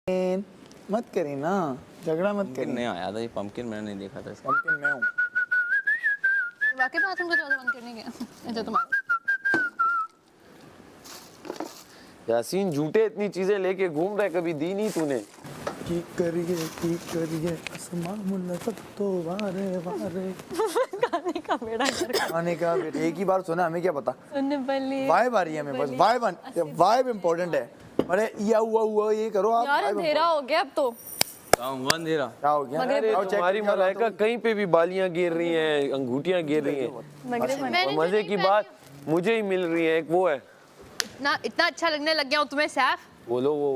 मत करी ना, झगड़ा मत करी। नहीं आया था ये पंपकिन, मैंने नहीं देखा था इसका। पंपकिन मैं हूँ। वाकई बाथरूम का दरवाजा बंद करने गया। अच्छा तुम्हारा। यासीन झूठे इतनी चीजें लेके घूम रहे, कभी दी नहीं तूने। की करिए आसमां मुल्लफ़त तो वारे वारे। गाने का बेड़ा गाने का एक ही बार सुना, हमें क्या पता। सुनने वाली वाइब आ रही है हमें, बस वाइब इम्पोर्टेंट है। अरे या हुआ ये करो आप। यार अंधेरा हो गया अब तो। अंधेरा क्या हो गया? अरे तुम्हारी मलाइका कहीं पे भी बालियां गिर रही हैं, अंगूठियां गिर रही हैं, और मजे की बात मुझे ही मिल रही है। एक वो है इतना अच्छा लगने लग गया हूँ तुम्हें सैफ। बोलो वो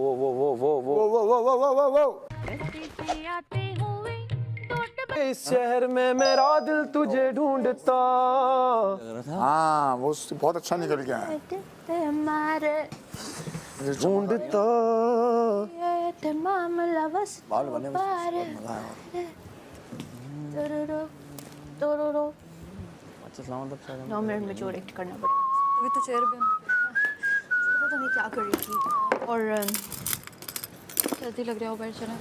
इस शहर में मेरा दिल तुझे ढूंढता। हाँ वो बहुत अच्छा निकल गया है। ढूंढता बाल बने मजा आया। अच्छा सलाम मतलब 9 मिनट में जो एक्ट करना पड़ेगा। अभी तो चेयर पे पता नहीं क्या कर रही थी और जल्दी लग रहा है ऊपर चला।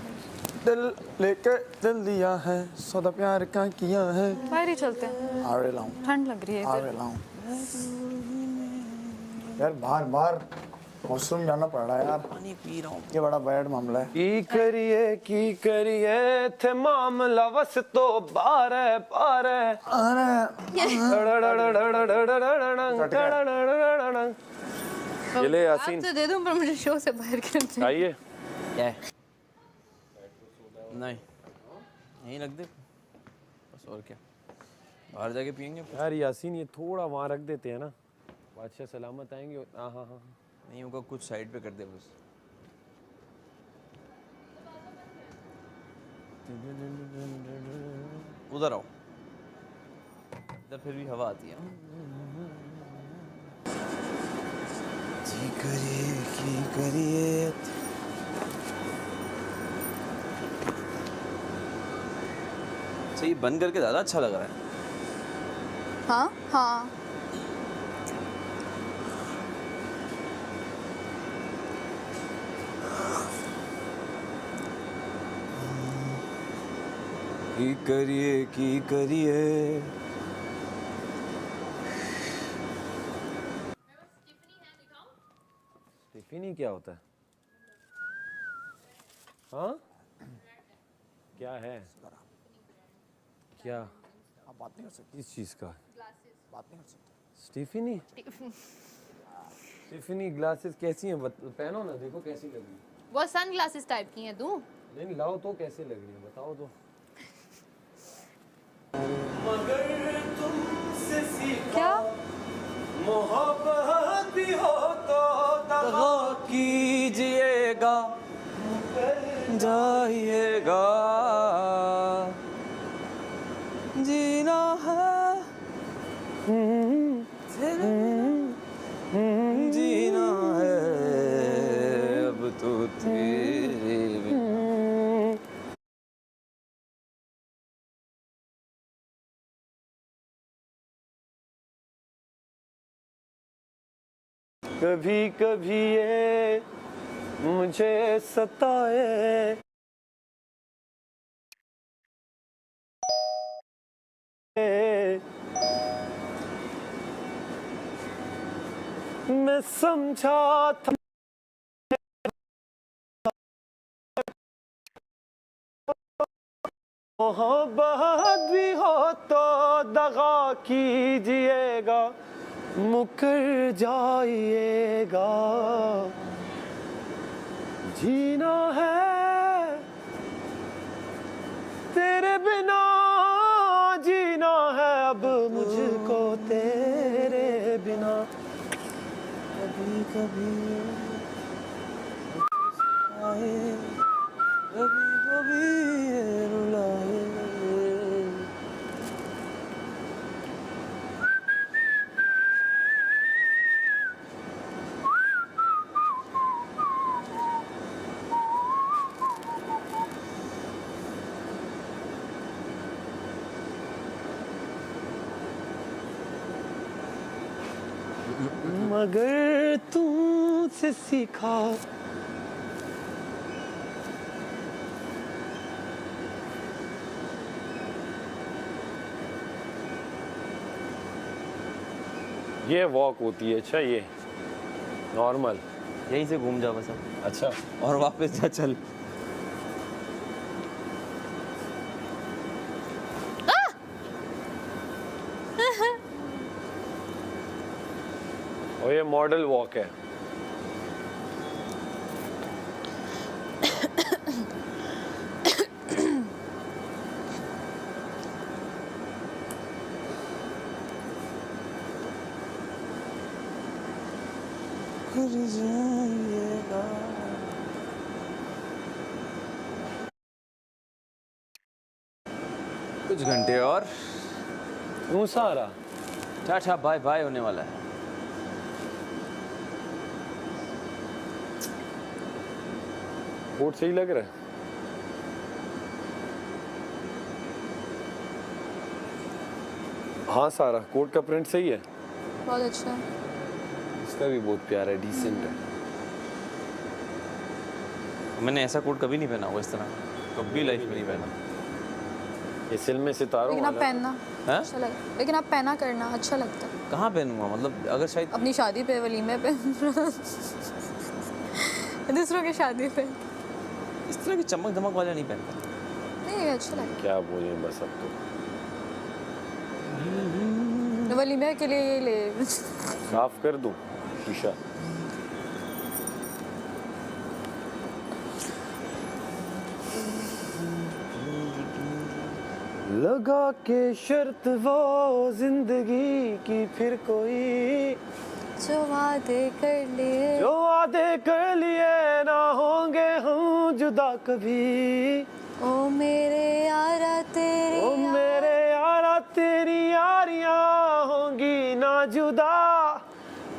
दिल लेके दिल दिया है, सौदा प्यार का किया है। बाहर ही चलते हैं, आ रहे लाऊं, ठंड लग रही है। आ रहे लाऊं। यार बाहर वॉशरूम जाना पड़ रहा है यार, पानी पी रहा हूँ। ये बड़ा बैड मामला है। की करिए थे मामला बस तो बारे बारे। ये ले यासीन, तो दे दूं पर मुझे शो से बाहर कर दे। आइए। क्या है? नहीं यहीं रख दे बस, और क्या बाहर जाके पियेंगे। यार यासीन ये थोड़ा वहाँ रख देते हैं ना, बादशाह सलामत आएंगे। हाँ हाँ हाँ नहीं होगा कुछ साइड पे कर दे बस। उधर आओ, इधर फिर भी हवा आती है। की करिए सही बंद करके ज़्यादा अच्छा लग रहा है। हाँ हाँ की करिए। टिफिनी क्या होता है? हाँ क्या है? क्या आप बात नहीं कर सकते, इस चीज का बात नहीं कर सकते। स्टीफनी टिफिनी ग्लासेस कैसी हैं? पहनो ना, देखो कैसी लग रही है। वो सन ग्लासेस टाइप की हैं। दूं? नहीं लाओ तो कैसे लग रही है बताओ तो। क्या मोहब्बत भी हो तो दगा कीजिएगा, जाइएगा, जीना है जीना है अब तो तेरे बिना। कभी कभी ये मुझे सताए, मैं समझा था मोहब्बत भी हो तो दगा कीजिएगा, मुकर जाइएगा, जीना है तेरे बिना, जीना है अब मुझको तेरे बिना। कभी कभी आए, कभी कभी रुलाए। मगर तुमसे सीखा ये वॉक होती है। अच्छा ये नॉर्मल यहीं से घूम जा बस अब, अच्छा और वापस जा चल। और ये मॉडल वॉक है। कुछ घंटे और क्यों सारा टाटा बाय बाय होने वाला है। कोट सही लग रहा है। हाँ सारा कोट का प्रिंट सही है। बहुत अच्छा है। इसका भी बहुत प्यारा है, डिसेंट है। मैंने ऐसा कोट कभी नहीं पहना हुआ इस तरह, कभी लाइफ में नहीं पहना। ये फिल्म में सितारों लेकिन आप वाला पहनना हैं? अच्छा लग, लेकिन आप पहना करना अच्छा लगता है। कहाँ पहनूंगा, मतलब अगर शायद अपनी शादी पे, वलीमे पे, दूसरों की शादी पे। इस तरह की चमक धमक वाला नहीं पहनता। नहीं ये अच्छा लगता क्या बोले बस अब तो। है। वलीमे के लिए ये ले। साफ कर दूं शीशा। लगा के शर्त वो जिंदगी की फिर कोई, जो वादे कर लिए, जो वादे कर लिए ना होंगे हम जुदा कभी। ओ मेरे यारा तेरे, ओ मेरे यारा तेरी यारियां होंगी ना जुदा,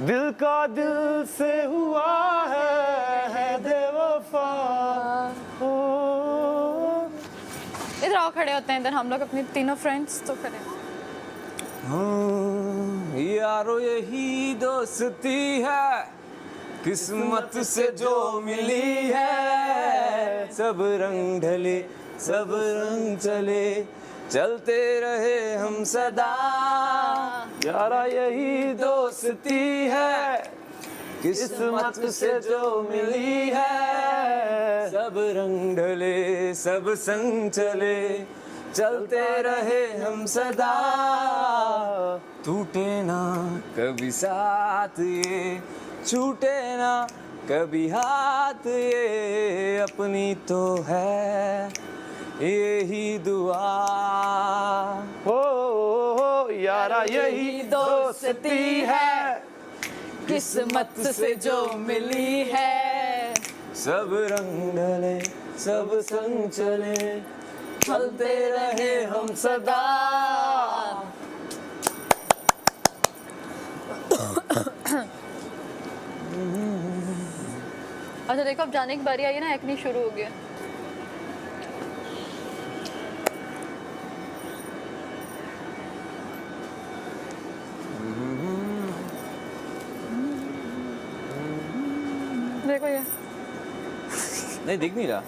दिल का दिल से हुआ है बेवफा। ओ इधर आओ, खड़े होते हैं इधर हम लोग अपनी तीनों फ्रेंड्स तो खड़े। यारो यही दोस्ती है, किस्मत से जो मिली है। सब रंग ढले सब रंग चले, चलते रहे हम सदा। यारा यही दोस्ती है, किस्मत से जो मिली है। सब रंग ढले सब संग चले, चलते रहे हम सदा। टूटे ना कभी साथ ये, छूटे ना कभी हाथ ये, अपनी तो है यही दुआ। ओ यारा यही दोस्ती है, किस्मत से जो मिली है। सब रंग ढले सब संग चले, चलते रहे हम सदा। अच्छा देखो, अब जाने की बारी आई है ना, एक्ने शुरू हो गया। देखो ये नहीं दिख नहीं रहा।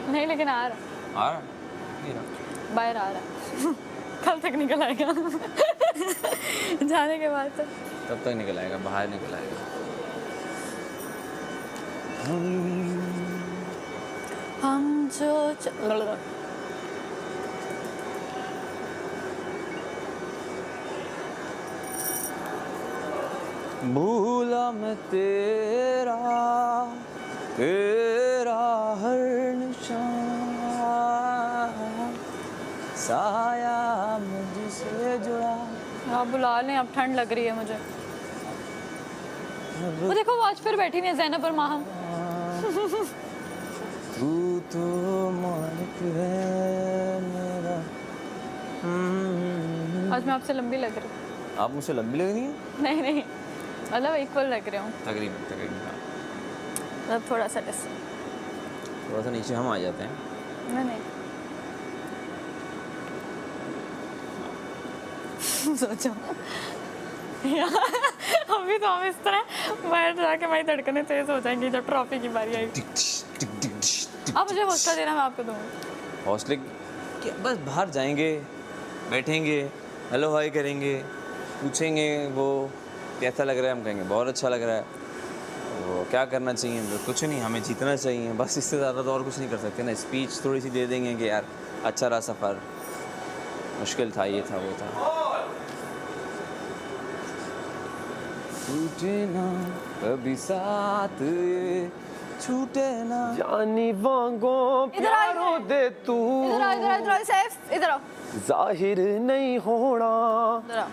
नहीं, लेकिन आ रहा, आ रहा नहीं रहा। बाहर आ रहा। कल तक निकल आएगा। जाने के बाद तो तब तक निकल आएगा, बाहर निकल आएगा। हम जो भूला मैं तेरा तेरा हर निशान, साया मुझसे जुड़ा। आप बुला लें, अब ठंड लग रही है मुझे। वो देखो वॉच पर बैठी हुई है ज़ैनब और माहम। तू तो मालिक है मेरा। आज मैं आपसे लंबी लग रही हूँ। आप मुझसे लंबी लग रही हैं? नहीं नहीं, मतलब इक्वल लग रही हूँ। तकरीबन तकरीबन हाँ। मतलब थोड़ा सा डिस्टेंस। थोड़ा सा नीचे हम आ जाते हैं। नहीं नहीं। सोचो अभी तो हम इस तरह बाहर जाके हमारी धड़कनें तेज हो जाएंगी जब ट्रॉफी की बारी आएगी। आप मुझे हौसला देना, मैं आपको दूंगी हौसले। क्या बस बाहर जाएंगे, बैठेंगे, हेलो हाय करेंगे, पूछेंगे वो कैसा लग रहा है, हम कहेंगे बहुत अच्छा लग रहा है। तो क्या करना चाहिए? तो कुछ नहीं, हमें जीतना चाहिए बस, इससे ज़्यादा तो और कुछ नहीं कर सकते ना। स्पीच थोड़ी सी दे देंगे कि यार अच्छा रहा सफ़र, मुश्किल था, ये था वो था। टूटे ना कभी साथ ये, छूटे ना जानी वांगो प्यारो दे तू, इधर आओ सैफ, इधर आओ, जाहिर नहीं होना। इधर आओ,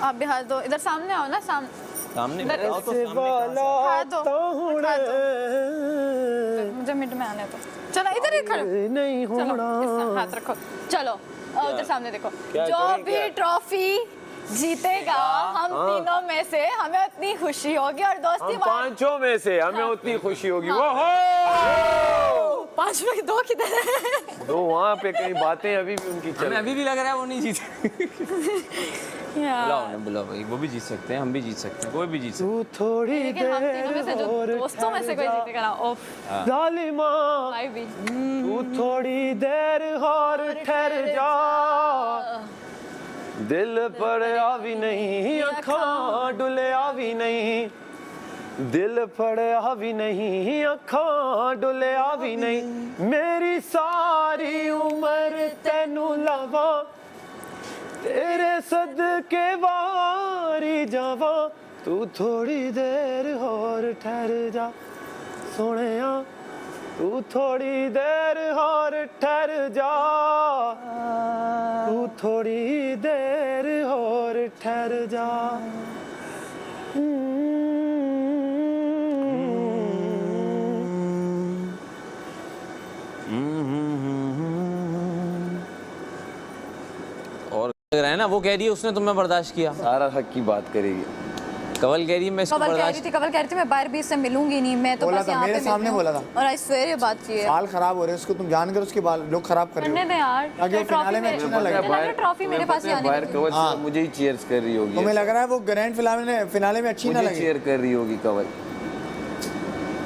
आप भी हाथ दो, इधर सामने आओ ना, सामने इधर आओ तो सामने हाथ दो, होना मुझे मिड में आने दो। चलो इधर ही खड़ो, नहीं चलो होना। इस हाथ रखो, चलो उधर सामने देखो। क्या जो करें, भी क्या? ट्रॉफी जीतेगा हम तीनों में से हमें उतनी खुशी होगी और दोस्ती हम पांचों में से हमें उतनी खुशी होगी। वो हो 5 में 2 किधर है? दो वहाँ पे कहीं बातें अभी भी उनकी चल हमें अभी भी लग रहा है वो नहीं जीते। बुलाओ यार, उन्हें, बुलाओ भाई, वो भी जीत सकते हैं, हम भी जीत सकते हैं, कोई भी जीत सकता तू थोड़ी लेकिन हम तीनों में से जो देर दोस्तों में से कोई जीतेगा ना, ओफ जालिमा, भाई भी तू थोड़ी देर और ठहर जा, दिल पड़या भी नहीं, अखां डुलिया भी नहीं, दिल पड़या भी नहीं, अखां डुलिया भी नहीं, मेरी सारी उम्र तेनू लवा, तेरे सदके वारी जावा, तू थोड़ी देर और ठहर जा सोहणिया, तू थोड़ी देर और ठहर जा, तू थोड़ी देर और ठहर जा। और लग रहा है ना, वो कह रही है उसने तुम्हें बर्दाश्त किया। सारा हक की बात करेगी। कवल कह रही है मैं इसको कवल बर्दाश्त, कह रही थी मैं बाहर भी इससे मिलूंगी नहीं, मैं तो बोला बस था, यहाँ पे मेरे सामने मिलती बोला हूँ। था। और आई स्वेयर ये बात की है। बाल खराब हो रहे हैं उसको, तुम जानकर उसके बाल लोग खराब कर रहे करने हो। दे यार, ताकि वो ट्रॉफी फिनाले में अच्छी ना लगे। में ट्रॉफी मेरे पास ही आने बाहर की। कवल हाँ। मुझे ही चीयर्स कर रही होगी। तुम्हें लग रहा है वो ग्रैंड फिनाले में अच्छी ना मुझे लगे चीयर कर रही होगी कवल।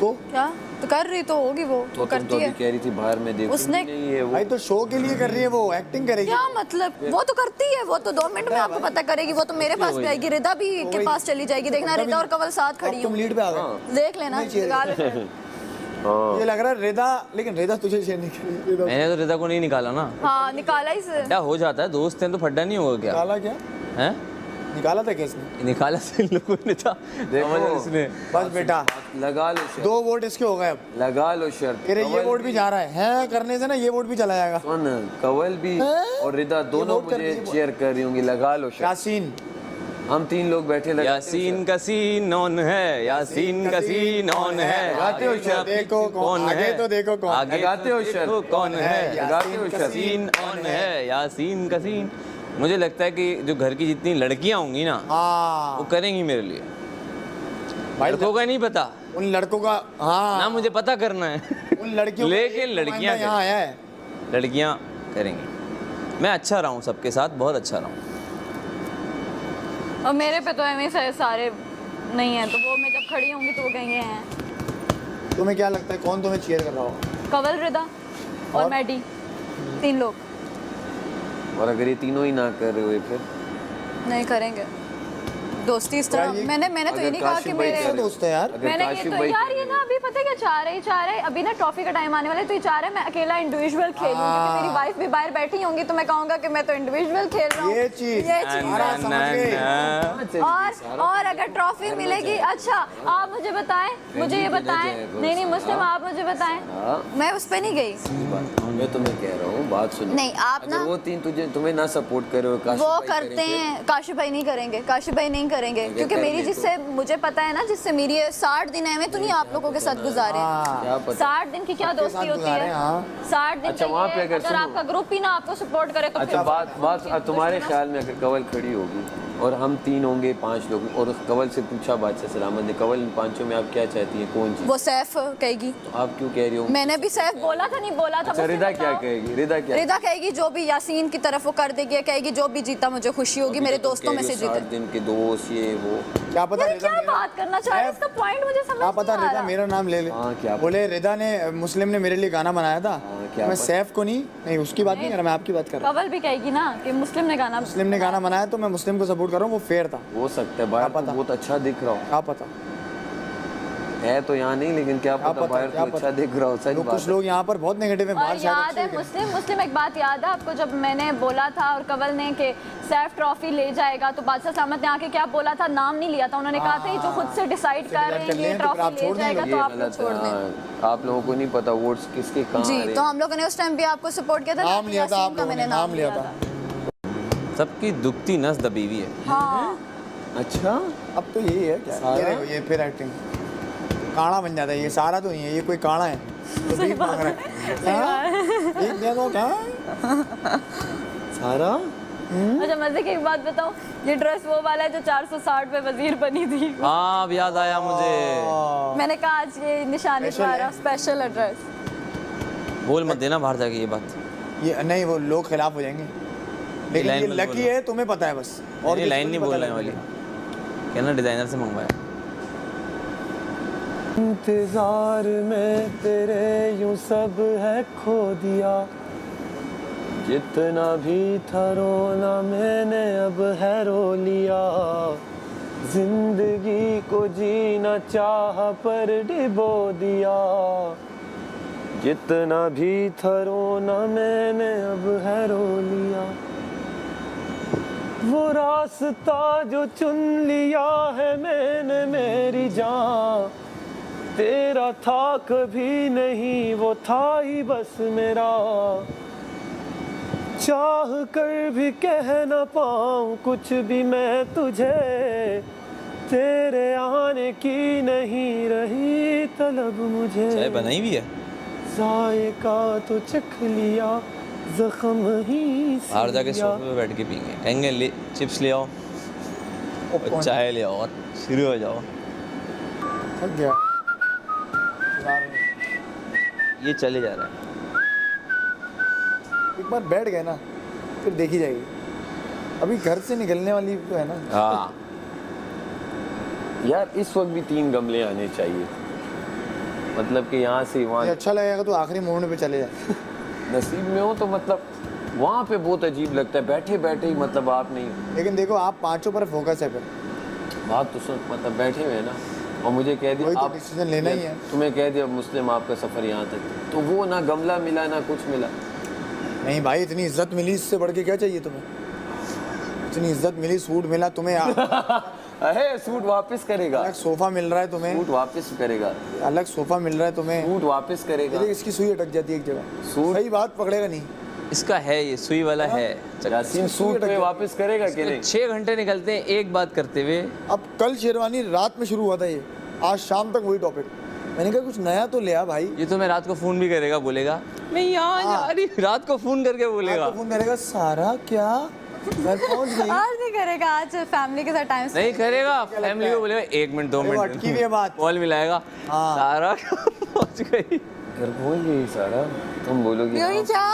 तो क्या तो कर रही तो होगी, वो तो तुम तो करती अभी है। कह रही थी बाहर में देखो उसने- नहीं है वो। भाई तो शो के लिए कर रही है, वो एक्टिंग करेगी। क्या मतलब, वो तो करती है, वो तो 2 मिनट में आपको पता करेगी, वो तो मेरे पास भी आएगी, रिदा भी के पास चली जाएगी, देखना रिदा और कवल साथ खड़ी अब तुम होंगी, लीड पे आ गए। देख लेना। निकाल ले। ये लग रहा है रिदा, लेकिन रिदा तुझे शेयर नहीं करेगी। मैंने तो रिदा को नहीं निकाला ना। हाँ निकाला ही से। क्या हो जाता है, दोस्त हैं तो फड्डा नहीं होगा क्या? निकाला क्या? हैं? निकाला था किसने? निकाला से इन लोगों ने था, देखो। इसने। बस बेटा लगा लो शर्त, 2 वोट इसके हो गए अब। लगा लो शर्त। तेरे ये कवल वोट भी जा रहा है करने से ना, ये वोट भी चला जाएगा। सुन, कवल भी और रिदा दोनों वोट कर मुझे रही है। चीयर कर रही होंगी। लगा लो शर्त। यासीन हम 3 लोग बैठे लगाते हो यासीन का सीन ऑन है, यासीन का सीन ऑन है। लगाते हो शर्त, देखो कौन आगे, तो देखो कौन आगे लगाते हो तो शर्त। देखो कौन है। लगाते हो शर्त। सीन ऑन है, यासीन का सीन। मुझे लगता है कि जो घर की जितनी लड़कियां होंगी ना, हाँ वो करेंगी मेरे लिए। भाई लड़कों का नहीं पता उन लड़कों का, हाँ ना, मुझे पता करना है। उन लड़कियों का लेकिन एक लड़कियां नुमाइंदा यहाँ आया है। लड़कियां करेंगी। मैं अच्छा रहा हूँ सबके साथ, बहुत अच्छा रहा हूँ। और मेरे पे तो ऐसे सारे नहीं है, तो वो मैं जब खड़ी होंगी तो वो कहेंगे हैं। तुम्हें क्या लगता है कौन तुम्हें चीयर कर रहा हो? कवल, रिदा और मैडी, 3 लोग और अगर ये तीनों ही ना कर रहे हुए फिर नहीं करेंगे दोस्ती इस तरह। मैंने तो ये अगर नहीं कहा कि काशिफ भाई मेरे कैसे दोस्त है यार? अगर मैंने ये काशिफ तो भाई यार ये ना अभी पता है क्या चाह रहे अभी ना ट्रॉफी का टाइम आने वाला है, तो ये चाह रहे मैं अकेला इंडिविजुअल खेलूं, क्योंकि मेरी वाइफ भी बाहर बैठी होंगी तो मैं कहूंगा कि मैं तो इंडिविजुअल खेल रहा हूँ। ये चीज है। समझ गए। और अगर ट्रॉफी मिलेगी, अच्छा आप मुझे बताएं, मुझे ये बताएं, नहीं मुस्लिम आप मुझे बताएं, मैं उस पे नहीं गई। मैं तुम्हें कह रहा हूँ, बात सुनो। नहीं आप अगर ना वो 3 तुम्हें ना सपोर्ट करे हो, काशिफ वो भाई करते करेंगे। हैं, काशिफ भाई नहीं करेंगे, काशिफ भाई नहीं करेंगे, क्योंकि कर मेरी ले जिससे मुझे पता है ना, जिससे मेरी ये 60 दिन है, मैं तो नहीं आप लोगों के साथ गुजारे हैं। क्या पता 60 दिन की क्या सबके दोस्ती साथ होती गुजारे, है, हाँ। 60 दिन अच्छा, का वहाँ ये पे है, अगर अगर सुनो। आपका ग्रुप ही ना आपको सपोर्ट करे तो अच्छा, बात तुम्हारे ख्याल में अगर कवल खड़ी होगी और हम 3 होंगे 5 लोग, और उस कवल से पूछा बादशाह सलामत ने, कवल इन 5 में आप क्या चाहती हैं, कौन जीते? वो सैफ कहेगी। तो आप क्यों कह रही हो? मैंने भी सैफ बोला था, नहीं बोला था। अच्छा, मुझे रिदा क्या बताओ। कहेगी? रिदा क्या रिदा कहेगी जो भी यासीन की तरफ वो कर देगी, कहेगी जो भी जीता मुझे खुशी होगी, मेरे दोस्तों में से 60 जीते। दिन के दोस्त ये वो। क्या पता यार रिदा क्या बात करना चाह रहे हैं, इसका पॉइंट मुझे समझ क्या पता नहीं आ रिदा रहा। मेरा नाम ले ले। हाँ, क्या पता। बोले रिदा ने मुस्लिम ने मेरे लिए गाना बनाया था, क्या मैं पता। सैफ को नहीं उसकी बात नहीं कर रहा, मैं आपकी बात कर रहा हूँ। कवल भी कहेगी ना कि मुस्लिम ने गाना मुस्लिम ने गाना बनाया तो मैं मुस्लिम को सपोर्ट कर रहा हूँ वो फेयर था। हो सकता है बाहर तो पता? बहुत अच्छा दिख रहा हो, क्या पता, है तो यहाँ नहीं, लेकिन क्या पता बाहर तो अच्छा दिख रहा हो। सही बात कुछ है। लोग यहाँ पर बहुत नेगेटिव है, और बाहर शायद याद है अच्छे हैं। मुस्लिम एक बात याद है आपको, जब मैंने बोला था और कंवल ने कि सैफ ट्रॉफी ले जाएगा, तो बादशाह सलामत ने आके क्या बोला था, नाम नहीं लिया था, उन्होंने कहा था ये जो खुद से डिसाइड कर रहे हैं ये ट्रॉफी ले जाएगा, तो आप लोग गलत छोड़ है, दें। हाँ, आप लोगों को नहीं पता वोट्स किसके कहाँ आ जी, रहे तो हैं। हम लोगों ने उस टाइम भी आपको सपोर्ट किया था, नाम लिया था, आप यासीन का लोगों ने मैंने नाम लिया था। सबकी दुखती नस दबी हुई है। हाँ अच्छा अब तो यही है क्या, ये देखो ये फिर एक्टिंग काड़ा बन जाता है। ये सारा तो नहीं है, ये कोई काड़ा है तो भीख मांग रहा है। भीख दे दो क्या सारा अच्छा, मजे की एक बात बताऊं, ये ड्रेस वो वाला है जो 460 पे वजीर बनी थी। हाँ अब याद आया मुझे। मैंने कहा आज ये निशानी Special तुम्हारा है। Special address. बोल मत देना बाहर जाके ये बात। ये नहीं, वो लोग खिलाफ हो जाएंगे, लेकिन लाइन ये मत लकी बोलना। है, तुम्हें पता है बस। और किसी लाइन को नहीं पता बोलने लगेगा। वाली, कहना डिजाइनर से मंगवाया। इंतजार में तेरे यूं सब है खो दिया, जितना भी था रोना मैंने अब है रो लिया, जिंदगी को जीना चाह पर डिबो दिया, जितना भी था रोना मैंने अब है रो लिया, वो रास्ता जो चुन लिया है मैंने मेरी जान, तेरा था कभी नहीं वो था ही बस मेरा, चाह कर भी कह न पाऊं कुछ भी मैं तुझे, तेरे आने की नहीं रही तलब मुझे, चाय बनाई भी है। जायका तो चख लिया, जख्म ही बाहर जाके सोफे पे बैठ के पीएंगे, कहेंगे ले चिप्स ले आओ और चाय ले आओ और शुरू हो जाओ। थक गया ये चले जा रहा है। एक बार बैठ गए ना फिर देखी जाएगी, अभी घर से निकलने वाली तो है ना। हाँ यार इस वक्त भी 3 गमले आने चाहिए, मतलब कि यहाँ से ये वहाँ अच्छा लगेगा तो आखिरी मोमेंट पे चले जाए। नसीब में हो तो मतलब वहाँ पे बहुत अजीब लगता है, बैठे बैठे ही मतलब आप नहीं, लेकिन देखो आप पांचों पर फोकस है, फिर बात तो सुन, मतलब बैठे हुए ना और मुझे कह दिया वही तो आप डिसीजन लेना ही है। तुम्हें कह दिया मुस्लिम आपका सफ़र यहाँ तक, तो वो ना गमला मिला ना कुछ मिला। नहीं भाई, इतनी इज्जत मिली, इससे बढ़ के क्या चाहिए तुम्हें? इतनी इज्जत मिली, सूट मिला तुम्हें, अरे सूट वापस करेगा, अलग सोफा मिल रहा है तुम्हें, सूट वापस करेगा, अलग सोफा मिल रहा है तुम्हें, सूट वापस करेगा, देखिए इसकी सुई अटक जाती है एक जगह, सूट सही बात पकड़ेगा नहीं। इसका है, ये सुई वाला है। यासीन सूट में वापस करेगा कि नहीं? 6 घंटे निकलते हैं एक बात करते हुए। अब कल शेरवानी रात में शुरू हुआ था, ये आज शाम तक वही टॉपिक। मैंने कहा कुछ नया तो ले आ भाई। ये तो मैं रात को फोन भी करेगा, बोलेगा मैं यहाँ जा रही, रात को फोन करके बोलेगा। आपको फोन करेगा, सारा क्या घर पहुंच गई? आज नहीं करेगा, आज फैमिली के साथ टाइम नहीं करेगा, फैमिली को बोलेगा 1 मिनट 2 वो मिनट अटकी हुई है बात। कॉल मिलाएगा, हाँ। सारा पहुंच गई। घर पहुंच गई सारा, तुम बोलोगे योगी हाँ। क्या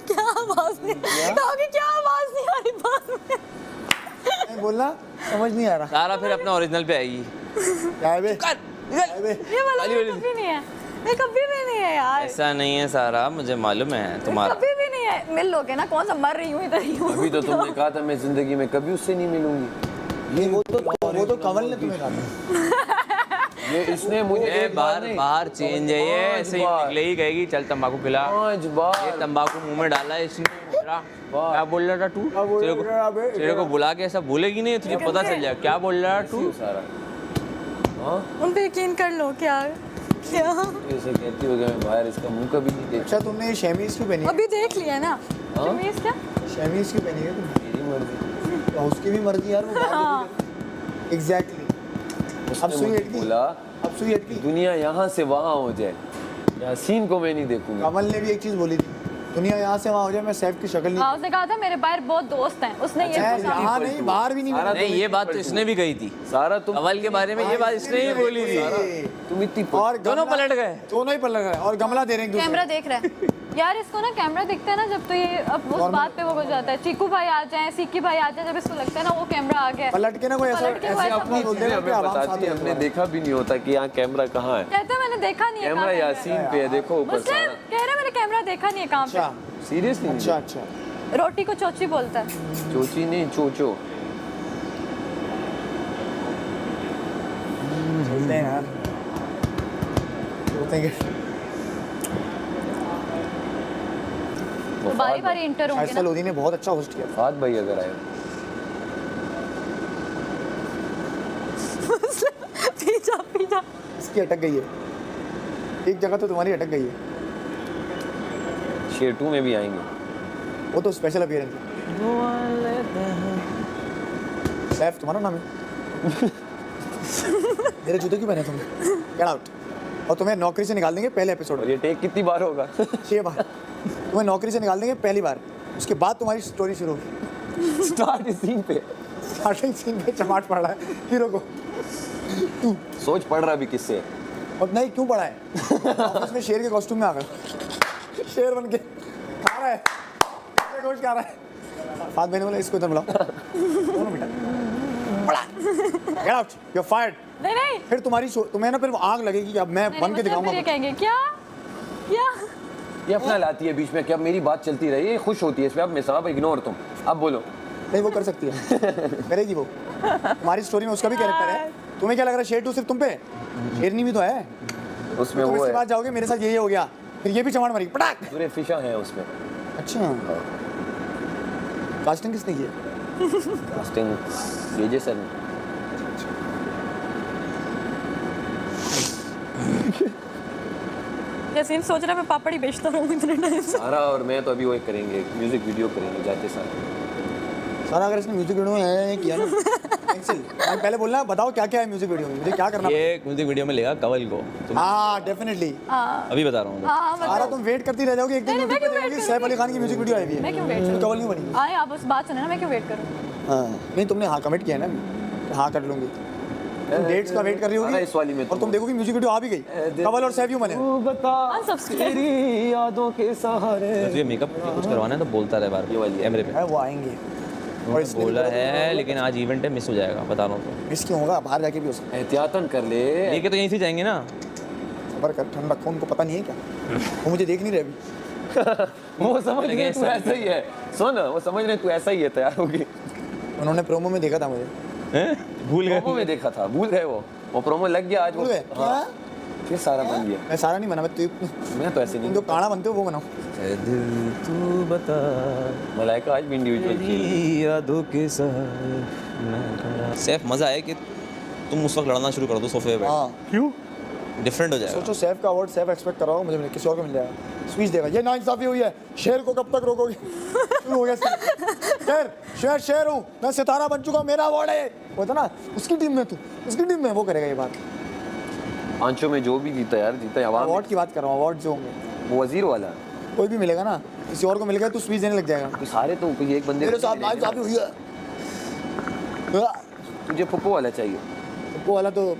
क्या आवाज नहीं कहोगे, क्या आवाज नहीं आ रही बात में? नहीं बोलना, समझ नहीं आ रहा। सारा फिर अपना ओरिजिनल पे आएगी। क्या है बे? कर, क्या है बे? ये वाला वाली वाली। कभी नहीं है, ये कभी भी नहीं है यार, ऐसा नहीं है सारा, मुझे मालूम है तुम्हारा। कभी भी नहीं है। मिल लोगे ना, कौन सा मर रही हूँ इधर ही हूँ। अभी तो तुमने कहा था मैं जिंदगी में कभी उससे नहीं मिलूंगी, ये वो तो कंवल ने तुम्हें कहा था। ये इसने मुझे ये एक बार बार नहीं, बाहर चेंज है, ये ऐसे ही बार। निकले ही कहेगी चल तंबाकू खिला। 5 बार ये तंबाकू मुंह में डाला है इसने। क्या बोल रहा था तू? बोल तेरे रहा बे? को तेरे को बुला के ऐसा बोलेगी नहीं, तुझे पता चल जाए क्या बोल रहा है तू। सारा हाँ उन पे यकीन कर लो। क्या क्या ऐसे कहती हो कि मैं बाहर इसका मुंह कभी नहीं देखा, अच्छा तुमने ये शेमीज क्यों पहनी है? अभी देख लिया ना शमीज, क्या शेमीज क्यों पहनी है तुमने? मेरी मर्जी। तो उसकी भी मर्जी यार, वो एग्जैक्टली। उसने अब सुई मुझे अटकी, बोला अब सुई अटकी। दुनिया यहाँ से वहाँ हो जाए, यासीन को मैं नहीं देखूंगा। कंवल ने भी एक चीज बोली थी, दुनिया यहाँ से वहाँ हो जाए, मैं सैफ की शक्ल नहीं। हाँ, उसने कहा था मेरे बाहर बहुत दोस्त हैं, उसने ये मैं पूछा। यहाँ नहीं, बाहर भी नहीं सारा बोली। नहीं, ये बात तो इसने भी कही थी। सारा तुम अव्वल के बारे में ये बात इसने ही बोली थी। तुम इतनी और दोनों गमला- पलट गए। दोनों ही पलट गए और गमला दे रहे हैं एक कैमरा दूसरे देख रहा है यार, इसको ना कैमरा दिखता है ना जब, तो ये अब उस बात पे वो हो जाता है। चीकू भाई आ जाए, सिक्की भाई आ जाए, जब इसको लगता है ना वो कैमरा आ गया है, पलट के ना कोई ऐसा पलट के वो ऐसे ऐसा अपनी बोलते हैं हमें बताती है, हमने देखा भी नहीं होता कि यहाँ कैमरा कहाँ है। कहते हैं मैंने देखा नहीं है कैमरा कहाँ यासीन पे है, देखो ऊपर मुस्लिम सारा। कह रहे मैंने कैमरा देखा नहीं है कहाँ अच्छा पे। सीरियसली अच्छा अच्छा। रोटी को चोची बोलता है। चोची नहीं चोचो। चलते हैं यार, होते हैं तो बारी बारी इंटर होंगे फैसल ना। लोधी ने बहुत अच्छा होस्ट किया। फाद भाई अगर आए पीछा पीछा। इसकी अटक गई है, एक जगह तो तुम्हारी अटक गई है। शेर 2 में भी आएंगे। वो तो स्पेशल अपीयरेंस है। सैफ तुम्हारा नाम है? मेरे जूते क्यों पहने तुमने? Get out. और तुम्हें नौकरी से निकाल देंगे पहले एपिसोड और में। ये टेक कितनी बार होगा? 6 बार। तुम्हें नौकरी से निकाल देंगे पहली बार, उसके बाद तुम्हारी स्टोरी शुरू होगी। स्टार्ट इस सीन पे स्टार्टिंग सीन पे चमाट पड़ रहा है हीरो को। सोच पड़ रहा भी किससे है। और नहीं क्यों पड़ा है? ऑफिस में शेर के कॉस्ट्यूम में आ गया, शेर बन के खा रहा है, गोश्त खा रहा है। फाद मैंने बोला इसको इधर बुलाओ। दोनों बेटा get out, you are fired. नहीं नहीं फिर तुम्हें ना फिर आग लगेगी कि अब मैं बन के दिखाऊंगा। ये कहेंगे क्या क्या ये अपना लाती है बीच में कि अब मेरी बात चलती रही, ये खुश होती है इसमें। अब मैं साहब इग्नोर तुम अब बोलो। नहीं वो कर सकती है, करेगी वो। तुम्हारी स्टोरी में उसका भी कैरेक्टर है। तुम्हें क्या लग रहा है शेर 2 सिर्फ तुम पे? शेरनी भी तो है उसमें। तुम वो इसके है बाद जाओगे मेरे साथ ये हो गया, फिर ये भी चमाट मारेगी पटाक। पूरे फिशा है उसमें। अच्छा कास्टिंग किसने की है? कास्टिंग जेजे सर ने। यासीन सोच रहा है मैं पापड़ी बेचता रहूं इतने टाइम से। सारा और मैं तो अभी वो करेंगे, म्यूजिक वीडियो करेंगे जाते साथ। सारा अगर इसने म्यूजिक वीडियो में है किया ना कैंसिल। मैं पहले बोलना बताओ क्या क्या है म्यूजिक वीडियो में, मुझे क्या करना? ये म्यूजिक वीडियो में लेगा कवल को तुम। हाँ डेफिनेटली। अभी बता रहा हूँ हाँ सारा तुम वेट करती रह जाओगे, एक दिन नहीं, यूट्यूब मैं पे क्यों देखोगे wait सैफ अली खान की म्यूजिक वीडियो आई हुई है। मैं क्यों वेट करूं? कवल नहीं बनी। आए आप उस बात सुने ना, मैं क्यों वेट करूं? हाँ नहीं तुमने हाँ कमिट किया है ना, हाँ कर लूंगी। तुम डेट्स का वेट कर रही सारा इस वाली में होगी और तुम देखोगे म्यूजिक वीडियो आ भी गई, कवल और सैफ यूं बने। तू बता Unsubscribe। तेरी यादों के सहारे। तुझे मेकअप कुछ करवाना है तो बोलता रहे बार कैमरे पे। है वो आएंगे और इसने बोला है लेकिन आज इवेंट है, मिस हो जाएगा बता रहा हूँ तो। मिस क्यों होगा, बाहर जाके भी हो सकता एहतियातन कर ले। लेके तो यहीं से जाएंगे ना। है। खबर कर, ठंड रखो, उनको पता नहीं है क्या? वो मुझे देख नहीं रहे अभी। वो समझ गए तू ऐसा ही है। सुन वो समझ रहे तू ऐसा ही है, तैयार होगी। उन्होंने प्रोमो में देखा था मुझे। हैं? भूल गए। प्रोमो में देखा था, भूल गए वो प्रोमो लग गया आज वो। भूल गए? हाँ, फिर सारा बन गया। मैं सारा नहीं बना, मैं मैं तो ऐसे तुम नहीं। जो काढ़ा बनते हो वो बनाओ। ए दिल तू बता मलाइका आज भी इंडिविजुअल खेल। तेरी यादों के सहारे मैं खड़ा। सैफ मजा है कि तुम उस वक्त लड़ना शुरू कर दो सोफे पे, हाँ क्यों? डिफरेंट हो जाएगा। सोचो सैफ का अवार्ड सैफ एक्सपेक्ट कर रहा हूँ, मुझे किसी और को मिल जाएगा, स्पीच देगा। ये नाइंसाफी हुई है, शेर को कब तक रोकोगे? शुरू हो गया शेर शेर हूँ मैं, सितारा बन चुका, मेरा अवार्ड है। वो था ना उसकी टीम में, तू उसकी टीम में, वो करेगा ये बात। पांचों में जो भी जीता यार, जीता अवार्ड। अवार्ड की बात कर रहा हूँ, अवार्ड जो होंगे वो वजीर वाला कोई भी मिलेगा ना, किसी और को मिल गया तो स्पीच देने लग जाएगा। तो सारे तो कोई एक बंदे मेरे साथ नाइंसाफी हुई है। तुझे पप्पू वाला चाहिए। वो वाला तो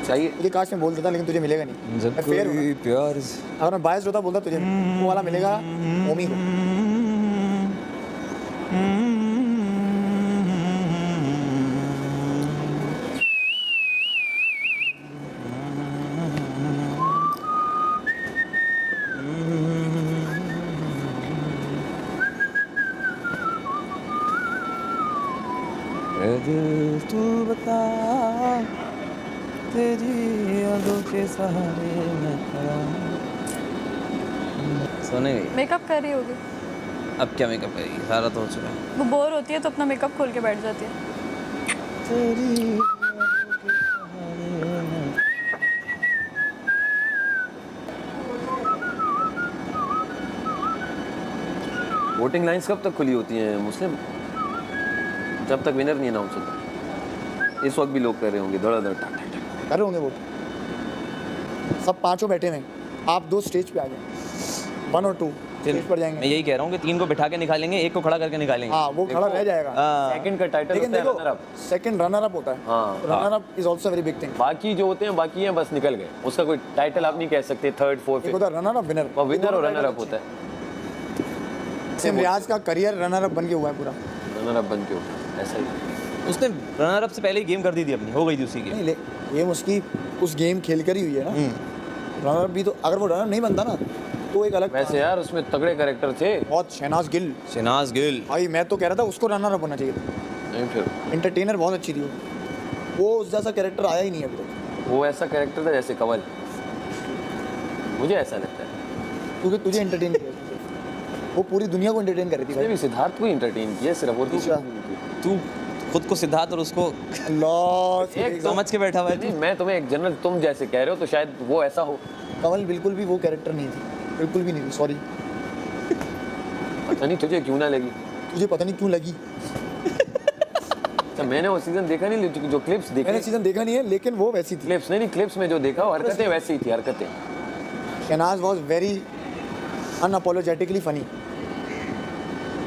चाहिए। मुझे काश में बोल देता, लेकिन तुझे मिलेगा नहीं। मैं फेयर हूँ ना। प्यार अगर मैं बायस होता बोलता तुझे वो वाला मिलेगा ओमी को। दिल तू बता तेरी यादों के सहारे मैं खड़ा। सोने गई? मेकअप कर रही होगी। अब क्या मेकअप करेगी, सारा तो हो चुका है। वो बोर होती है तो अपना मेकअप खोल के बैठ जाती है। तेरी वोटिंग लाइंस कब तक खुली होती हैं मुस्लिम? जब तक विनर नहीं अनाउंस होता। इस वक्त भी लोग कर रहे होंगे धड़ाधड़ टक टक टक। कर रहे होंगे वो सब पांचों बैठे हुए हैं। आप दो स्टेज पे आ जाए, 1 और 2 स्टेज पर मैं जाएंगे। यही कह रहा हूँ कि 3 को बिठा के निकालेंगे, 1 को खड़ा करके निकालेंगे। हाँ वो खड़ा रह जाएगा, हाँ। सेकंड का टाइटल लेकिन होता है देखो runner up. Second runner up होता है। हाँ। Runner up is also very big thing. बाकी जो होते हैं बाकी हैं बस निकल गए, उसका कोई टाइटल आप नहीं कह सकते। थर्ड फोर्थ एक होता है रनर अप, विनर। वो विनर और रनर अप होता है। सेम रियाज का करियर रनर अप बन के हुआ है पूरा। रनर अप बन के होता है ऐसा ही। उसने रनर अप से पहले ही गेम कर दी थी अपनी, हो गई थी उसी की। नहीं ले ये उसकी उस गेम खेल कर ही हुई है ना। रनर अप भी तो अगर वो रनर नहीं बनता ना तो एक अलग। वैसे यार उसमें तगड़े कैरेक्टर थे बहुत। शहनाज गिल शहनाज गिल भाई, मैं तो कह रहा था उसको रनर अप होना चाहिए था। नहीं फिर एंटरटेनर बहुत अच्छी थी वो। वो उस जैसा कैरेक्टर आया ही नहीं अभी तक, वो ऐसा कैरेक्टर था जैसे कंवल, मुझे ऐसा लगता है। क्योंकि तुझे एंटरटेन किया उसने। वो पूरी दुनिया को एंटरटेन कर रही थी उसने भाई। भी सिद्धार्थ को एंटरटेन किया सिर्फ, और किसी को दूसरा। नहीं किया। तू खुद को सिद्धार्थ और उसको अल्लाह एक समझ के बैठा हुआ है नहीं, मैं तुम्हें एक जनरल तुम जैसे कह रहे हो तो शायद वो ऐसा हो। कमल बिल्कुल भी वो कैरेक्टर नहीं थी, बिल्कुल भी नहीं थी, सॉरी। पता नहीं तुझे क्यों ना लगी। तुझे पता नहीं क्यों लगी। अच्छा मैंने वो सीजन देखा नहीं, जो क्लिप्स देखे, मैंने सीजन देखा नहीं है, लेकिन वो वैसी थी। क्लिप्स नहीं क्लिप्स में जो देखा वो हरकतें वैसी ही थी, हरकतें। Shehnaz was very unapologetically funny.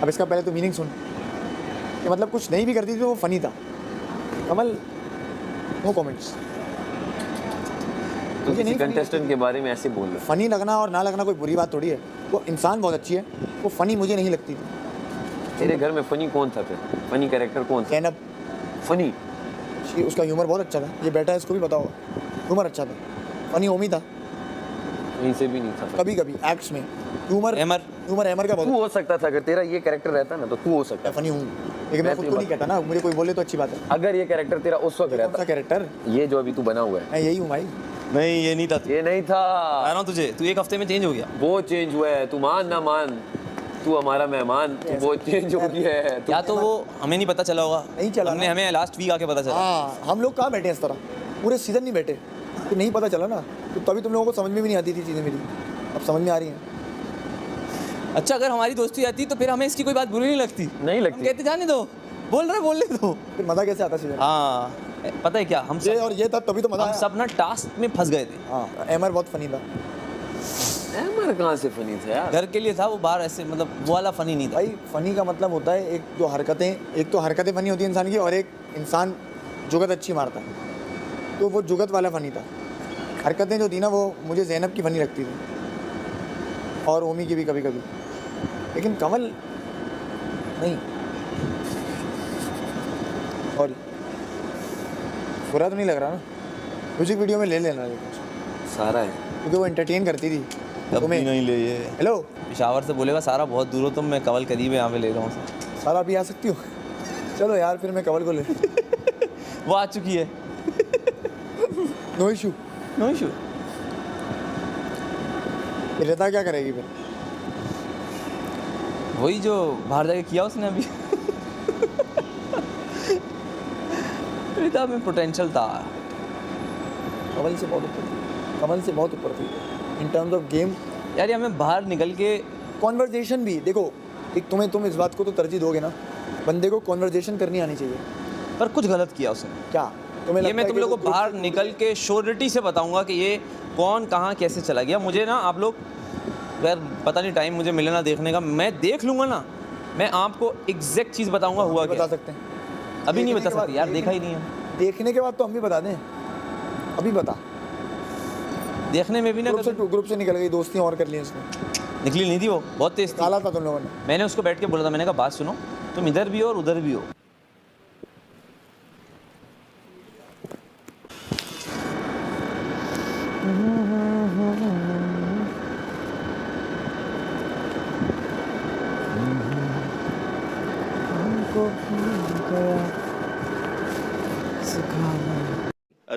अब इसका पहले तो मीनिंग सुन कि मतलब कुछ नहीं भी करती थी तो वो फनी था। कमल नो कमेंट्स। तो किसी कंटेस्टेंट के बारे में ऐसे बोल रहे फनी लगना और ना लगना कोई बुरी बात थोड़ी है। वो इंसान बहुत अच्छी है, वो फनी मुझे नहीं लगती थी। हो। तेरे घर में फनी कौन था फिर? फनी कैरेक्टर कौन था? जैनब, फनी उसका ह्यूमर बहुत अच्छा था। ये बैठा है, इसको भी पता होगा, ह्यूमर अच्छा था। फनी ओमी था कहीं से भी नहीं था। कभी कभी एक्ट्स में। ह्यूमर एमर एमर का तू बहुत हो सकता था, अगर तेरा ये कैरेक्टर रहता ना तो तू हो सकता था। फनी हूँ, लेकिन मैं खुद को नहीं कहता ना, मुझे कोई बोले तो अच्छी बात है। अगर ये कैरेक्टर तेरा उस वक्त कौन सा रहता, कैरेक्टर? ये जो अभी तू बना हुआ है, मैं यही हूँ भाई। नहीं, ये नहीं था। ये नहीं था। आ रहा हूँ तुझे, तू एक हफ्ते में चेंज हो गया। वो चेंज हुआ है, तू मान ना मान, तू हमारा मेहमान, तू वो चेंज हो गया है। या तो वो हमें नहीं पता चला होगा, नहीं चला हमने ना। हमें लास्ट वीक आके पता चला। हाँ, हम लोग कहाँ बैठे हैं इस तरह, पूरे सीजन नहीं बैठे तो नहीं पता चला ना, तो तभी तुम लोगों को समझ में भी नहीं आती थी चीज़ें मेरी, अब समझ में आ रही हैं। अच्छा, अगर हमारी दोस्ती आती तो फिर हमें इसकी कोई बात बुरी नहीं लगती। नहीं हम लगती। कहते जाने दो, बोलने दो। फिर मज़ा कैसे आता सीजन? हाँ, पता है क्या, हम ये सब और ये था तभी तो मज़ा हम आया। सब ना टास्क में फंस गए थे। हाँ, एमर बहुत फनी था अमर कहाँ से फनी था यार? घर के लिए था वो, बाहर ऐसे मतलब वो वाला फनी नहीं था। भाई। फनी का मतलब होता है एक जो हरकतें, एक तो हरकतें फनी होती है इंसान की, और एक इंसान जुगत अच्छी मारता है, तो वो जुगत वाला फनी था। हरकतें जो थी ना, वो मुझे जैनब की फनी लगती थी, और ओमी की भी कभी कभी, लेकिन कमल नहीं। और बुरा तो नहीं लग रहा ना? म्यूजिक वीडियो में ले लेना, लेकिन सारा है। क्योंकि वो एंटरटेन करती थी कभी नहीं ले ये। हेलो पिशावर से बोलेगा सारा बहुत दूर हो तुम, मैं कवल करीब है, यहाँ पे ले रहा हूँ। सारा भी आ सकती हो? चलो यार, फिर मैं कवल को ले वो आ चुकी है, no issue. No issue. Rita क्या करेगी फिर? वही जो बाहर जाके किया उसने अभी। रिता में पोटेंशियल था। कमल से बहुत ऊपर थी, कमल से बहुत ऊपर थी इन टर्म्स ऑफ गेम। यार ये हमें बाहर निकल के कॉन्वर्जेशन भी देखो, एक तुम इस बात को तो तरजीह दोगे ना, बंदे को कॉन्वर्जेशन करनी आनी चाहिए। पर कुछ गलत किया उसने। क्या तुम्हें ये लगता मैं है तुम कि लोग को वो ग्रुप बाहर से- निकल के श्योरिटी से बताऊंगा कि ये कौन कहाँ कैसे चला गया। मुझे ना आप लोग यार पता नहीं टाइम मुझे मिले ना देखने का, मैं देख लूंगा ना, मैं आपको एग्जैक्ट चीज़ बताऊंगा हुआ बता क्या। सकते हैं अभी नहीं देखने बता के बाद- सकती यार, देखने- देखा ही नहीं है। देखने के बाद तो हम भी बता दें, अभी बता। देखने में भी ना ग्रुप से निकल गई, दोस्तियाँ और कर ली उसने, निकली नहीं थी वो, बहुत तेज थी। काला था तुम लोगों ने। मैंने उसको बैठ के बोला था, मैंने कहा बात सुनो, तुम इधर भी हो और उधर भी हो।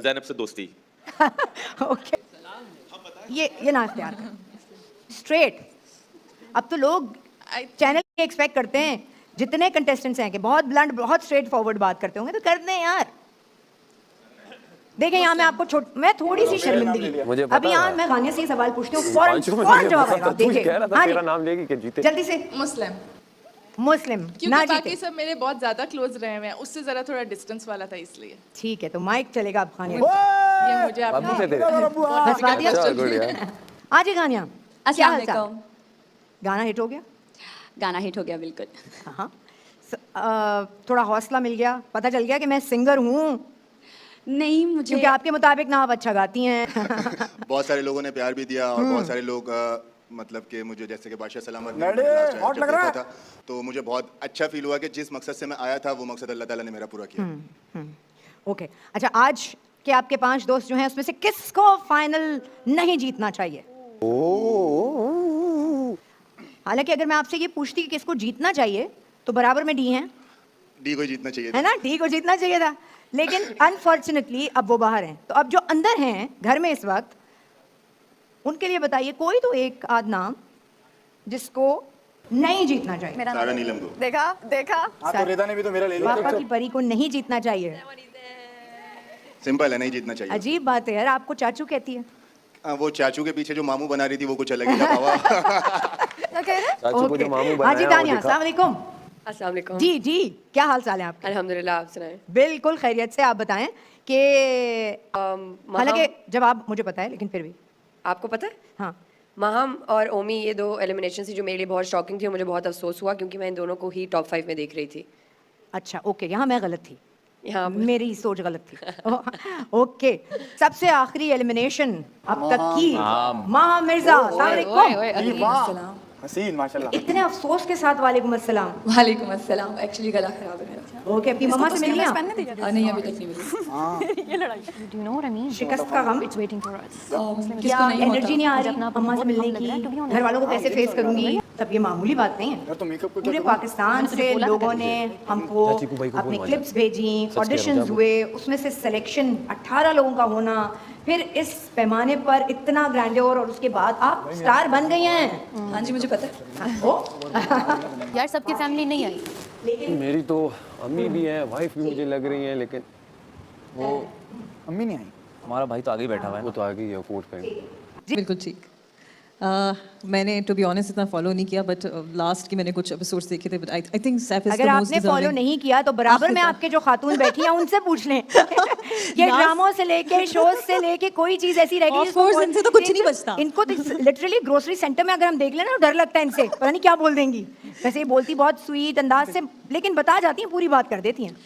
ज़ैनब से दोस्ती। ओके, ये ना इख्तियार कर स्ट्रेट। अब तो लोग चैनल के एक्सपेक्ट करते हैं, जितने कंटेस्टेंट्स हैं कि बहुत ब्लंट, बहुत स्ट्रेट फॉरवर्ड बात करते होंगे, तो कर दें यार। देखें यहाँ मैं आपको मैं थोड़ी सी शर्मिंदगी, मुझे पता अभी यहाँ है। मैं गाने से ही सवाल पूछती हूँ, फौरन पांचों में फौरन मुझे जवाब पता आएगा। था, तू ही देखिए, कह रहा था हाँ तेरा जी, नाम लेगी कि जीते। जल्दी से। मुस्लिम, मुस्लिम ना क्योंकि जीते, बाकी सब मेरे बहुत ज्यादा क्लोज रहे हुए हैं, उससे जरा थोड़ा डिस्टेंस वाला था इसलिए ठीक है। तो माइक चलेगा अब खानिया, ये मुझे बाबू आपने से तेरे। हंसवा दिया। अच्छा, गुड यार। आज खानिया, क्या अस्सलाम हाल चाल? वालेकुम। गाना हिट हो गया? गाना हिट हो गया बिल्कुल। हाँ, थोड़ा हौसला मिल गया, पता चल गया कि मैं सिंगर हूँ, नहीं मुझे क्योंकि आपके मुताबिक ना आप अच्छा गाती हैं। बहुत सारे लोगों ने प्यार भी दिया और बहुत सारे लोग मतलब कि मुझे जैसे कि बादशाह सलामत ने लड़े, मुझे last time hot जब लग रहा देखा था, तो मुझे बहुत अच्छा फील हुआ कि जिस मकसद से मैं आया था वो मकसद अल्लाह ताला ने मेरा पूरा किया। ओके, अच्छा आज के आपके 5 दोस्त जो हैं उसमें से किसको फाइनल नहीं जीतना चाहिए? हालांकि अगर मैं आपसे ये पूछती कि किसको जीतना चाहिए तो बराबर में डी हैं, डी को ही जीतना चाहिए है ना? डी को जीतना चाहिए था, लेकिन अनफॉर्चुनेटली अब वो बाहर हैं, तो अब जो अंदर हैं घर में इस वक्त, उनके लिए बताइए कोई तो एक आध नाम जिसको नहीं जीतना चाहिए। सारा नीलम को। देखा देखा हाँ तो रेदा ने भी तो मेरा ले लिया। पापा की परी को नहीं जीतना चाहिए। सिंपल है, नहीं जीतना चाहिए। अजीब बात है यार, आपको चाचू कहती है। वो चाचू के पीछे जो मामू बना रही थी वो कुछ अलग ही था बाबा। क्या कह रहे? चाचू को जो मामू हाँ जी बनाया वो दानिया, दिखा। अस्सलाम वालेकुम। अस्सलाम वालेकुम। जी जी, क्या हाल चाल है आपके? अल्हम्दुलिल्लाह, आप सुनाएं। बिल्कुल खैरियत से। आप बताएं कि हालांकि जवाब मुझे पता है लेकिन फिर भी आपको पता है हाँ, माहम और ओमी ये दो एलिमिनेशन थी जो मेरे लिए बहुत शॉकिंग थी और मुझे बहुत अफसोस हुआ क्योंकि मैं इन दोनों को ही टॉप 5 में देख रही थी। अच्छा ओके, यहाँ मैं गलत थी, यहाँ मेरी सोच गलत थी। ओके, सबसे आखिरी एलिमिनेशन अब तक की माह मिर्जा, अस्सलाम वालेकुम। हसीन माशाल्लाह। इतने अफसोस के साथ वालेकुम अस्सलाम। वालेकुम अस्सलाम। एक्चुअली गला खराब है मेरा। ओके, अपनी मम्मा से मिली आप? नहीं अभी तक नहीं मिली। शिकस्त का गम, किसको क्या नहीं एनर्जी नहीं आ रही अम्मा से मिलने की? घर वालों को कैसे फेस करूंगी? तब ये मामूली बात नहीं है। यार तो मेकअप को पूरे पाकिस्तान से लोगों ने हमको अपनी क्लिप्स भेजी, ऑडिशंस हुए, उसमें से सिलेक्शन 18 लोगों का होना, फिर इस पैमाने पर इतना ग्रैंडियर और उसके बाद आप स्टार बन गई हैं। हाँ जी मुझे पता है। ओ यार सबकी फैमिली नहीं आई। मेरी तो अम्मी भी है, वाइफ भी मुझे लग रही है, लेकिन वो अम्मी नहीं आई। हमारा भाई तो आगे ही बैठा हुआ है वो तो आ गई है कोर्ट पे। बिल्कुल ठीक। मैंने टू बी ऑनेस्ट इतना फॉलो नहीं किया, बट लास्ट की मैंने कुछ एपिसोड्स देखे थे, but I think Saif is the अगर मोस्ट आपने फॉलो नहीं किया तो बराबर में आपके जो खातून बैठी हैं उनसे पूछ लें। ये ड्रामों से लेके शोज से लेके कोई चीज ऐसी रह गई Of course, इनसे तो कुछ नहीं बचता। इनको लिटरली ग्रोसरी सेंटर में अगर हम देख लेना डर लगता है इनसे, पता नहीं क्या बोल देंगी। वैसे ये बोलती बहुत स्वीट अंदाज से, लेकिन बता जाती हैं, पूरी बात कर देती हैं।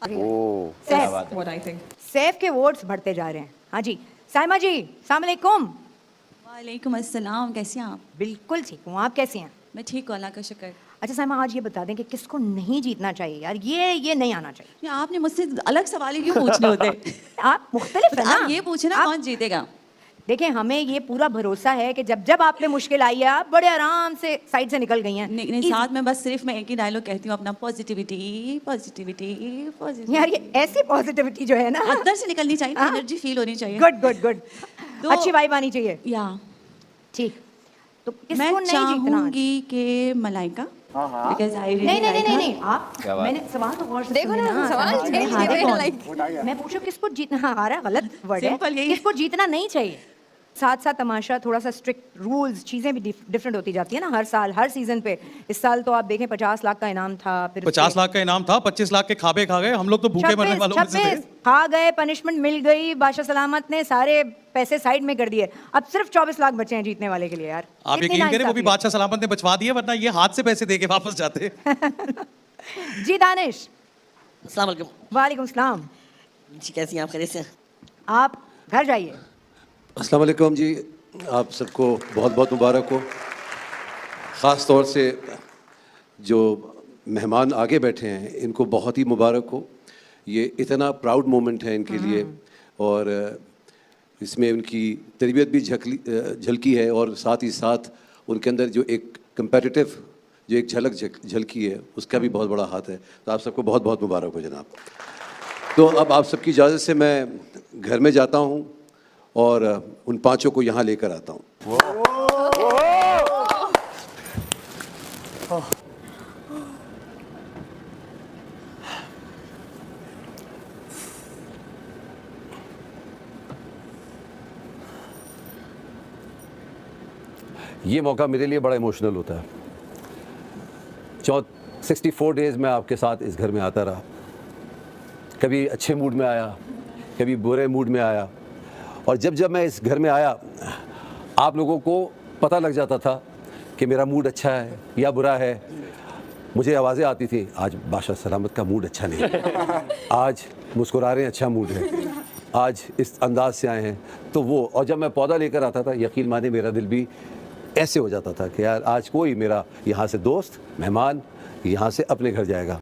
Saif, what I think. Saif के वोट्स बढ़ते जा रहे हैं। हाँ जी साइमा जी, अस्सलाम वालेकुम। वालेकुम अस्सलाम, कैसे हैं आप? बिल्कुल ठीक हूँ, आप कैसी हैं? मैं ठीक हूँ, अल्लाह का शुक्र। अच्छा साइमा, आज ये बता दें कि किसको नहीं जीतना चाहिए यार, ये नहीं आना चाहिए। आपने मुझसे अलग सवाल क्यों पूछने होते? आप मुख्तलिफ है ना, आप ये पूछे ना कौन जीतेगा। देखें हमें ये पूरा भरोसा है कि जब जब आप पे मुश्किल आई है आप बड़े आराम से साइड से निकल गई हैं। नहीं, साथ में बस सिर्फ मैं एक ही डायलॉग कहती हूँ अपना, पॉजिटिविटी पॉजिटिविटी पॉजिटिविटी। यार ये ऐसी पॉजिटिविटी जो है ना अंदर से निकलनी चाहिए, एनर्जी फील होनी चाहिए। गुड गुड गुड, अच्छी वाइब आनी चाहिए। या ठीक, तो किसको मैं नहीं जीतना? चाहूंगी कि मलाइका, बिकॉज़ आई नहीं नहीं नहीं नहीं, आप मैंने सवाल तो गौर से देखो ना, सुनिए सवाल समझ change हारे किए, कौन? like- मैं पूछूं किसको जीतना, हाँ आ रहा है, गलत वर्ड है, Simple यही है। किसको जीतना नहीं चाहिए। साथ साथ तमाशा, थोड़ा सा स्ट्रिक्ट रूल्स, चीज़ें भी डिफरेंट होती जाती है ना हर साल हर सीजन पे। इस साल तो आप देखें 50 लाख का इनाम था, फिर 50 लाख का इनाम था, 25 लाख के खाबे खा गए, हम लोग तो भूखे मरने वालों में से थे। 26 खा गए, पनिशमेंट मिल गई, बादशाह सलामत ने सारे पैसे साइड में कर दिए, अब सिर्फ 24 लाख बचे हैं जीतने वाले के लिए। यार आप कितनी यकीन करें वो भी नाइंसाफी बादशाह सलामत ने बचवा दिए, वरना ये हाथ से पैसे दे के वापस जाते। है। जी दानिश, अस्सलाम वालेकुम। वालेकुम सलाम। जी कैसी हैं आप? खैरियत से? आप घर जाइए। अस्सलाम वालेकुम जी, आप सबको बहुत बहुत मुबारक हो। ख़ास तौर से जो मेहमान आगे बैठे हैं इनको बहुत ही मुबारक हो। ये इतना प्राउड मोमेंट है इनके लिए, और इसमें उनकी तरबियत भी झलकी है, और साथ ही साथ उनके अंदर जो एक कंपेटिटिव जो एक झलक झलकी है उसका भी बहुत बड़ा हाथ है। तो आप सबको बहुत बहुत मुबारक हो जनाब। तो अब आप सबकी इजाज़त से मैं घर में जाता हूँ और उन पांचों को यहाँ लेकर आता हूँ। ये मौका मेरे लिए बड़ा इमोशनल होता है। 64 डेज़ मैं आपके साथ इस घर में आता रहा, कभी अच्छे मूड में आया, कभी बुरे मूड में आया, और जब जब मैं इस घर में आया आप लोगों को पता लग जाता था कि मेरा मूड अच्छा है या बुरा है। मुझे आवाज़ें आती थी, आज बादशाह सलामत का मूड अच्छा नहीं है, आज मुस्कुरा रहे हैं, अच्छा मूड है, आज इस अंदाज से आए हैं। तो वो, और जब मैं पौधा लेकर आता था यकीन माने मेरा दिल भी ऐसे हो जाता था कि यार आज कोई मेरा यहाँ से दोस्त मेहमान यहाँ से अपने घर जाएगा।